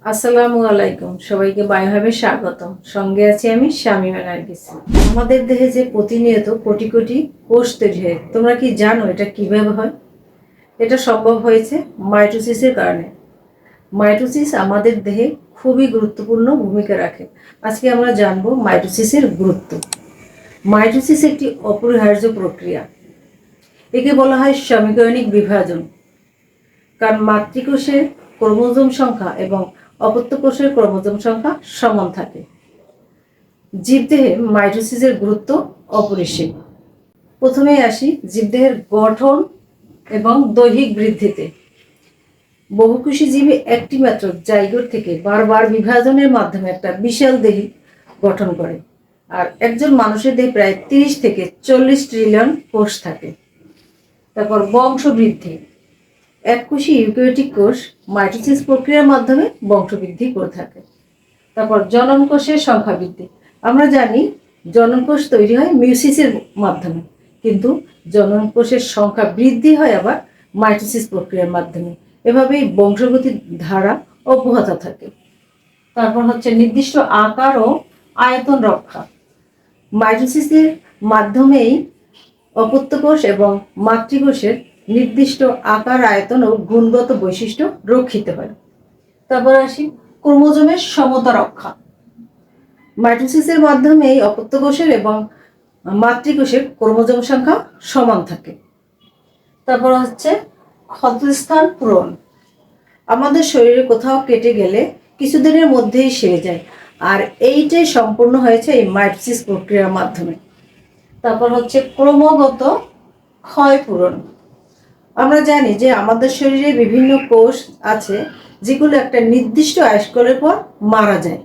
আসসালামু আলাইকুম, সবাইকে বায়োহাবে স্বাগতম। সঙ্গে আছি আমি শামিমা নার্গিস। আমাদের দেহে যে প্রতিনিয়ত কোটি কোটি কোষ তৈরি হয়, তোমরা কি জানো এটা কিভাবে হয়? এটা সম্ভব হয়েছে মাইটোসিসের কারণে। মাইটোসিস আমাদের দেহে খুবই গুরুত্বপূর্ণ ভূমিকা রাখে। আজকে আমরা জানবো মাইটোসিসের গুরুত্ব। মাইটোসিস একটি অপরিহার্য প্রক্রিয়া। একে বলা হয় সমীকরণিক বিভাজন, কারণ মাতৃকোষের ক্রোমোজোম সংখ্যা এবং অপত্য কোষের ক্রোমোজোম সংখ্যা সমান থাকে। জীবদেহে মাইটোসিসের গুরুত্ব অপরিসীম। প্রথমে আসি জীবদেহের গঠন এবং দৈহিক বৃদ্ধিতে। বহুকোষী জীবে একটি মাত্র জাইগোট থেকে বারবার বিভাজনের মাধ্যমে একটা বিশাল দেহ গঠন করে। আর একজন মানুষের দেহে প্রায় 30 থেকে 40 ট্রিলিয়ন কোষ থাকে। তারপর বংশবৃদ্ধি। এককোষী ইউক্যারিওটিক কোষ মাইটোসিস প্রক্রিয়ার মাধ্যমে বংশবৃদ্ধি করে থাকে। তারপর জনন কোষের সংখ্যা বৃদ্ধি। আমরা জানি জনন কোষ তৈরি হয় মিউসিসের মাধ্যমে, কিন্তু জনন কোষের সংখ্যা বৃদ্ধি হয় আবার মাইটোসিস প্রক্রিয়ার মাধ্যমে। এভাবেই বংশগতির ধারা অব্যাহত থাকে। তারপর হচ্ছে নির্দিষ্ট আকার ও আয়তন রক্ষা। মাইটোসিসের মাধ্যমেই অপত্য কোষ এবং মাতৃকোষের নির্দিষ্ট আকার, আয়তন ও গুণগত বৈশিষ্ট্য রক্ষিত হয়। তারপর আসি ক্রোমোজোমের সমতা রক্ষা। মাইটোসিসের মাধ্যমে অপত্য কোষের এবং মাতৃকোষের ক্রোমোজোম সংখ্যা সমান থাকে। তারপর হচ্ছে ক্ষতস্থান পূরণ। আমাদের শরীরে কোথাও কেটে গেলে কিছুদিনের মধ্যেই সেরে যায়, আর এইটাই সম্পূর্ণ হয়েছে এই মাইটোসিস প্রক্রিয়ার মাধ্যমে। তারপর হচ্ছে ক্রমাগত ক্ষয় পূরণ। আমরা জানি যে আমাদের শরীরে বিভিন্ন কোষ আছে যেগুলো একটা নির্দিষ্ট আয়ুষ্কালের পর মারা যায়।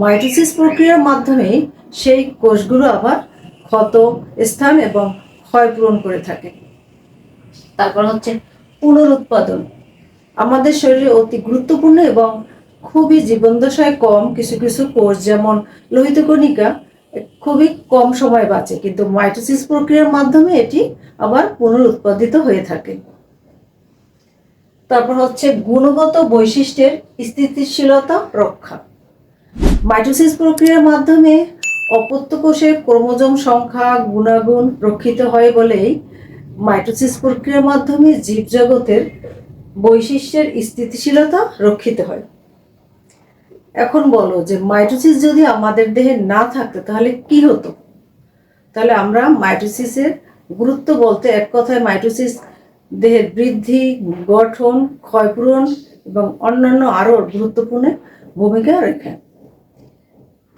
মাইটোসিস প্রক্রিয়ার মাধ্যমে সেই কোষগুলো আবার ক্ষত স্থান এবং ক্ষয় পূরণ করে থাকে। তারপর হচ্ছে পুনরুৎপাদন। আমাদের শরীরে অতি গুরুত্বপূর্ণ এবং খুবই জীবনদশায় কম কিছু কিছু কোষ, যেমন লোহিত কণিকা, খুবই কম সময় বাঁচে, কিন্তু মাইটোসিস প্রক্রিয়ার মাধ্যমে এটি আবার পুনরুৎপাদিত হয়ে থাকে। তারপর হচ্ছে গুণগত বৈশিষ্ট্যের স্থিতিশীলতা রক্ষা। মাইটোসিস প্রক্রিয়ার মাধ্যমে অপত্য কোষের ক্রোমোজোম সংখ্যা গুণাগুণ রক্ষিত হয় বলেই মাইটোসিস প্রক্রিয়ার মাধ্যমে জীবজগতের বৈশিষ্ট্যের স্থিতিশীলতা রক্ষিত হয়। এখন বলো যে মাইটোসিস যদি আমাদের দেহে না থাকতো তাহলে কি হতো? তাহলে আমরা মাইটোসিসের গুরুত্ব বলতে এক কথায় মাইটোসিস দেহের বৃদ্ধি, গঠন, ক্ষয়পূরণ এবং অন্যান্য আরও গুরুত্বপূর্ণ ভূমিকা রাখে।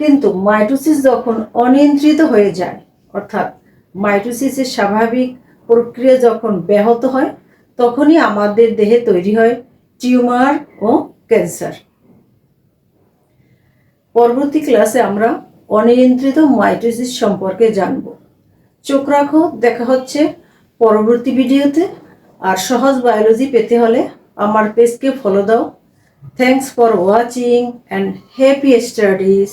কিন্তু মাইটোসিস যখন অনিয়ন্ত্রিত হয়ে যায়, অর্থাৎ মাইটোসিসের স্বাভাবিক প্রক্রিয়া যখন ব্যাহত হয়, তখনই আমাদের দেহে তৈরি হয় টিউমার ও ক্যান্সার। পরবর্তী ক্লাসে আমরা অনিয়ন্ত্রিত মাইটোসিস সম্পর্কে জানব। চোখ রাখো, দেখা হচ্ছে পরবর্তী ভিডিওতে। আর সহজ বায়োলজি পেতে হলে আমার পেজকে ফলো দাও। Thanks for watching and happy studies.